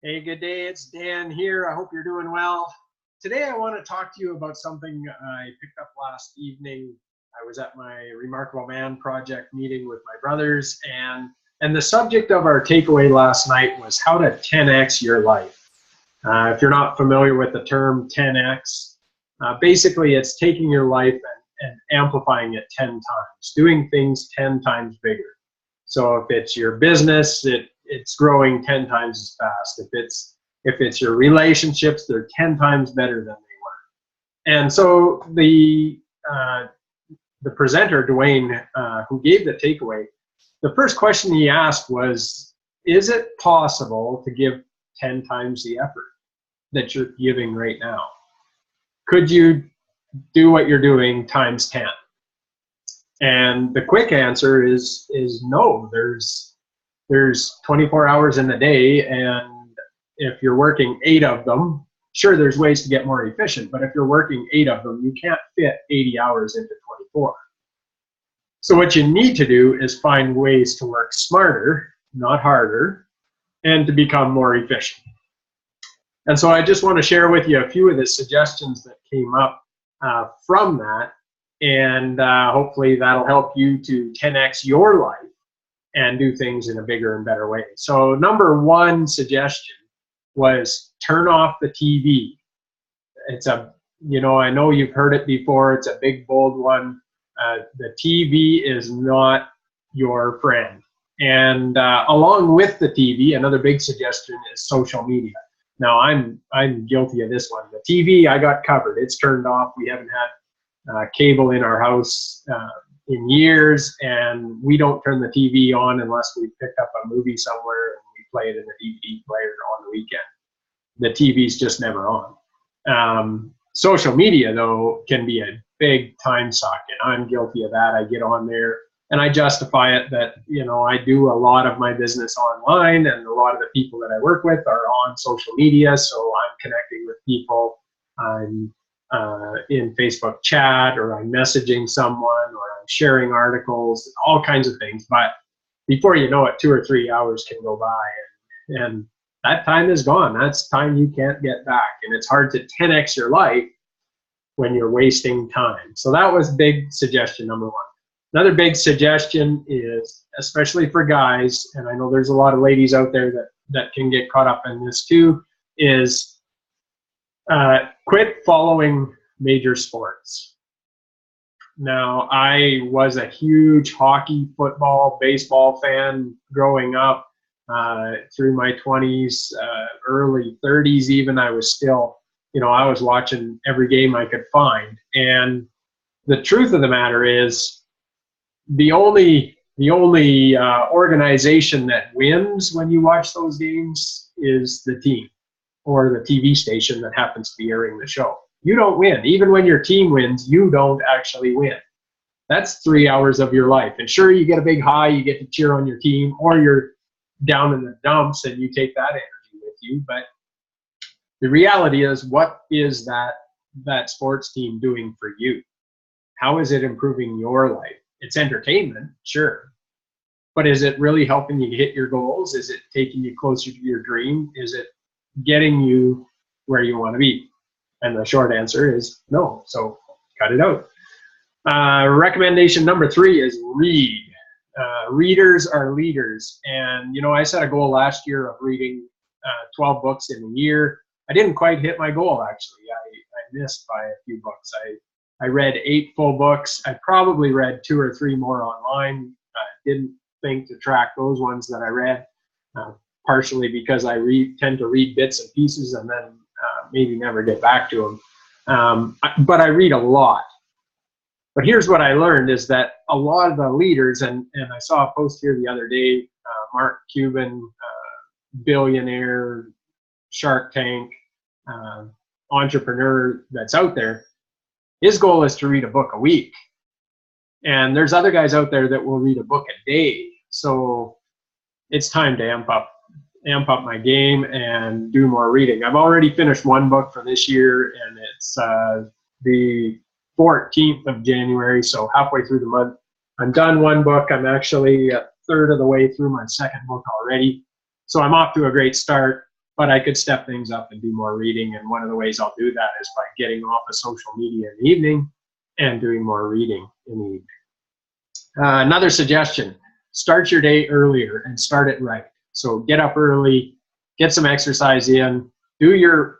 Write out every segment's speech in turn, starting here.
Hey, good day. It's Dan here. I hope you're doing well. Today, I want to talk to you about something I picked up last evening. I was at my Remarkable Man project meeting with my brothers, and the subject of our takeaway last night was how to 10x your life. If you're not familiar with the term 10x, basically it's taking your life and amplifying it 10 times, doing things 10 times bigger. So if it's your business, it's growing 10 times as fast. If it's your relationships, they're 10 times better than they were. And so the presenter, Dwayne, who gave the takeaway, the first question he asked was, is it possible to give 10 times the effort that you're giving right now? Could you do what you're doing times 10? And the quick answer is no. There's 24 hours in the day, and if you're working 8 of them, sure, there's ways to get more efficient, but if you're working 8 of them, you can't fit 80 hours into 24. So what you need to do is find ways to work smarter, not harder, and to become more efficient. And so I just want to share with you a few of the suggestions that came up from that, and hopefully that'll help you to 10x your life and do things in a bigger and better way. So number one suggestion was turn off the TV. It's I know you've heard it before. It's a big, bold one. The TV is not your friend. And along with the TV, another big suggestion is social media. Now, I'm guilty of this one. The TV, I got covered. It's turned off. We haven't had cable in our house in years, and we don't turn the TV on unless we picked up a movie somewhere and we play it in a DVD player on the weekend. The TV's just never on. Social media, though, can be a big time suck, and I'm guilty of that. I get on there and I justify it that, I do a lot of my business online, and a lot of the people that I work with are on social media, so I'm connecting with people. I'm in Facebook chat, or I'm messaging someone, or I'm sharing articles, all kinds of things. But before you know it, 2 or 3 hours can go by, and that time is gone. That's time you can't get back. And it's hard to 10x your life when you're wasting time. So that was big suggestion number one. Another big suggestion is, especially for guys, and I know there's a lot of ladies out there that can get caught up in this too, is quit following major sports. Now, I was a huge hockey, football, baseball fan growing up through my 20s, early 30s even. I was still, I was watching every game I could find. And the truth of the matter is, the only organization that wins when you watch those games is the team, or the TV station that happens to be airing the show. You don't win. Even when your team wins, you don't actually win. That's 3 hours of your life. And sure, you get a big high, you get to cheer on your team, or you're down in the dumps and you take that energy with you. But the reality is, what is that sports team doing for you? How is it improving your life? It's entertainment, sure. But is it really helping you hit your goals? Is it taking you closer to your dream? Is it getting you where you want to be? And the short answer is no. So cut it out. Recommendation number 3 is read. Readers are leaders. And, I set a goal last year of reading 12 books in a year. I didn't quite hit my goal, actually. I missed by a few books. I read 8 full books. I probably read 2 or 3 more online. Didn't think to track those ones that I read, partially because I tend to read bits and pieces and then maybe never get back to them. But I read a lot. But here's what I learned is that a lot of the leaders, and I saw a post here the other day, Mark Cuban, billionaire, Shark Tank, entrepreneur that's out there, his goal is to read a book a week. And there's other guys out there that will read a book a day. So it's time to amp up my game and do more reading. I've already finished 1 book for this year, and it's the 14th of January, so halfway through the month. I'm done 1 book. I'm actually a third of the way through my 2nd book already. So I'm off to a great start. but I could step things up and do more reading. And one of the ways I'll do that is by getting off of social media in the evening and doing more reading in the evening. Another suggestion, start your day earlier and start it right. So get up early, get some exercise in, do your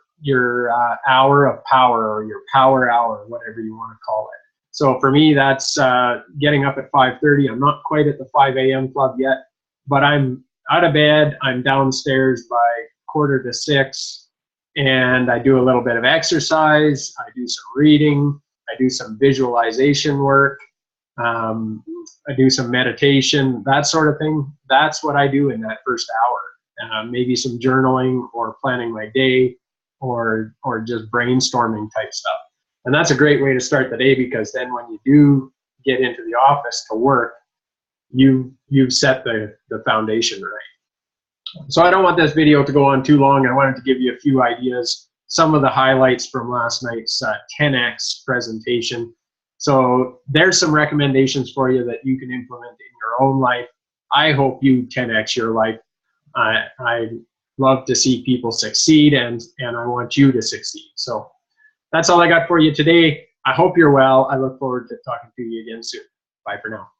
hour of power, or your power hour, whatever you want to call it. So for me, that's getting up at 5:30. I'm not quite at the 5 a.m. club yet, but I'm out of bed. I'm downstairs by 5:45, and I do a little bit of exercise. I do some reading. I do some visualization work. I do some meditation, that sort of thing. That's what I do in that first hour. Maybe some journaling or planning my day, or just brainstorming type stuff. And that's a great way to start the day, because then when you do get into the office to work, you've set the foundation right. So I don't want this video to go on too long. I wanted to give you a few ideas, some of the highlights from last night's 10X presentation. So there's some recommendations for you that you can implement in your own life. I hope you 10X your life. I love to see people succeed, and I want you to succeed. So that's all I got for you today. I hope you're well. I look forward to talking to you again soon. Bye for now.